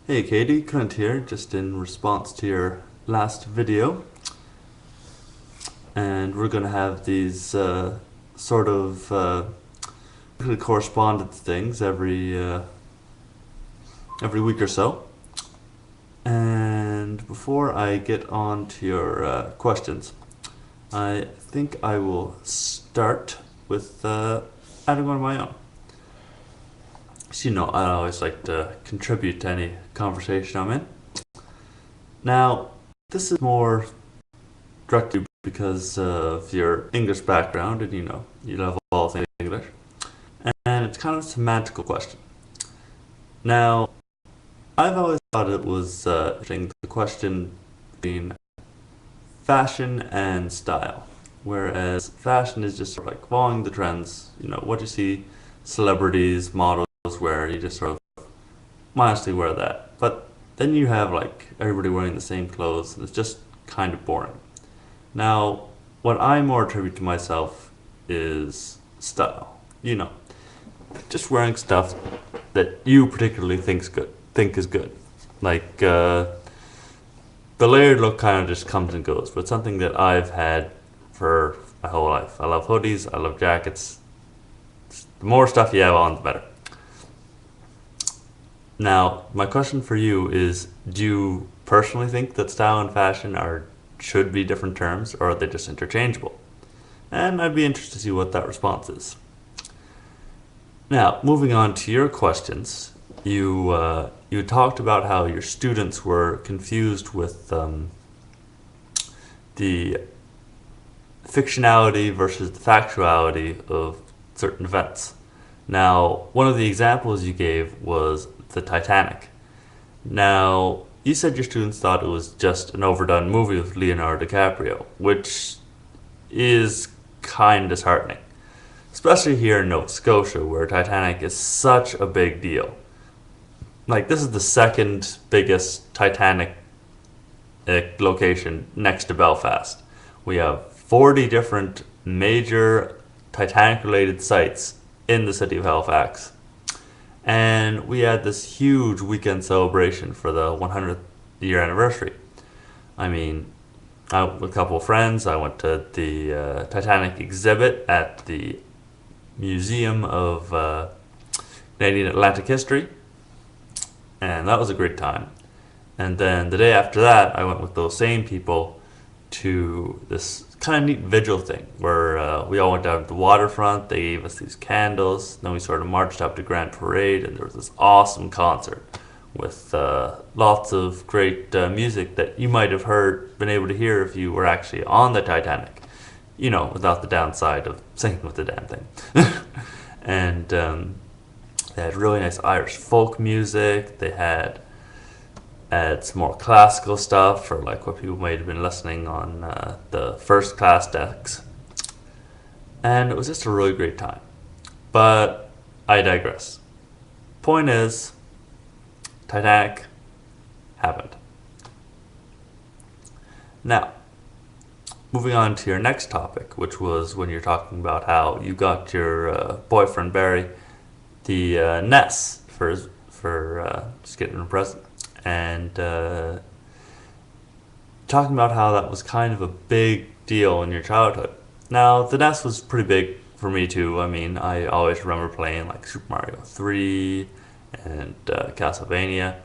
Hey KTnCLNT here, just in response to your last video. And we're going to have these sort of correspondence things every week or so. And before I get on to your questions, I think I will start with adding one of my own. So, I always like to contribute to any conversation I'm in. Now, this is more directly because of your English background and you love all things English. And it's kind of a semantical question. Now, I've always thought it was interesting, the question between fashion and style. Whereas fashion is just sort of like following the trends, what you see celebrities, models wear, you just sort of mindlessly wear that. But then you have like everybody wearing the same clothes, and it's just kind of boring. Now, what I more attribute to myself is style. Just wearing stuff that you particularly think is good. Like the layered look kind of just comes and goes, but something that I've had for my whole life. I love hoodies. I love jackets. The more stuff you have on, the better. Now, my question for you is: do you personally think that style and fashion should be different terms, or are they just interchangeable? And I'd be interested to see what that response is. Now, moving on to your questions, you talked about how your students were confused with the fictionality versus the factuality of certain events. Now, one of the examples you gave was the Titanic. Now, you said your students thought it was just an overdone movie with Leonardo DiCaprio, which is kind of disheartening. Especially here in Nova Scotia, where Titanic is such a big deal. Like, this is the second biggest Titanic location next to Belfast. We have 40 different major Titanic-related sites in the city of Halifax. And we had this huge weekend celebration for the 100th year anniversary. I mean, with a couple of friends, I went to the Titanic exhibit at the Museum of Canadian Atlantic History, and that was a great time. And then the day after that, I went with those same people to this kind of neat vigil thing where we all went down to the waterfront. They gave us these candles. Then we sort of marched up to Grand Parade, and there was this awesome concert with lots of great music that you might have been able to hear if you were actually on the Titanic. Without the downside of singing with the damn thing. And they had really nice Irish folk music. They had some more classical stuff for like what people might have been listening on the first class decks. And it was just a really great time. But I digress. Point is, Titanic happened. Now, moving on to your next topic, which was when you're talking about how you got your boyfriend Barry the NES for just getting a present, and talking about how that was kind of a big deal in your childhood. Now, the NES was pretty big for me too. I mean, I always remember playing like Super Mario 3 and Castlevania.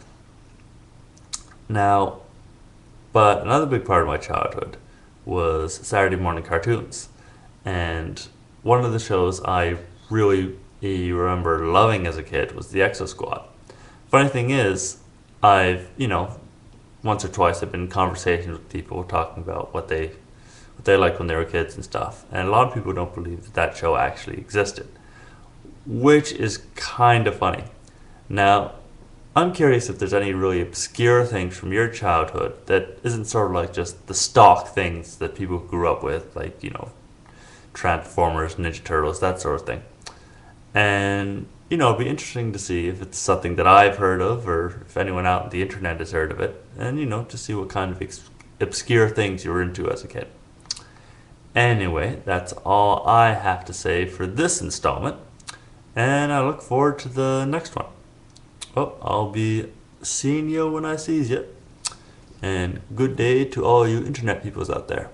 Now, but another big part of my childhood was Saturday morning cartoons. And one of the shows I really remember loving as a kid was the Exo Squad. Funny thing is, I've, once or twice I've been in conversations with people talking about what they liked when they were kids and stuff. And a lot of people don't believe that show actually existed, which is kind of funny. Now, I'm curious if there's any really obscure things from your childhood that isn't sort of like just the stock things that people grew up with, like, Transformers, Ninja Turtles, that sort of thing. And, it'd be interesting to see if it's something that I've heard of, or if anyone out on the internet has heard of it, and, to see what kind of obscure things you were into as a kid. Anyway, that's all I have to say for this installment, and I look forward to the next one. Well, I'll be seeing you when I sees you. And good day to all you internet peoples out there.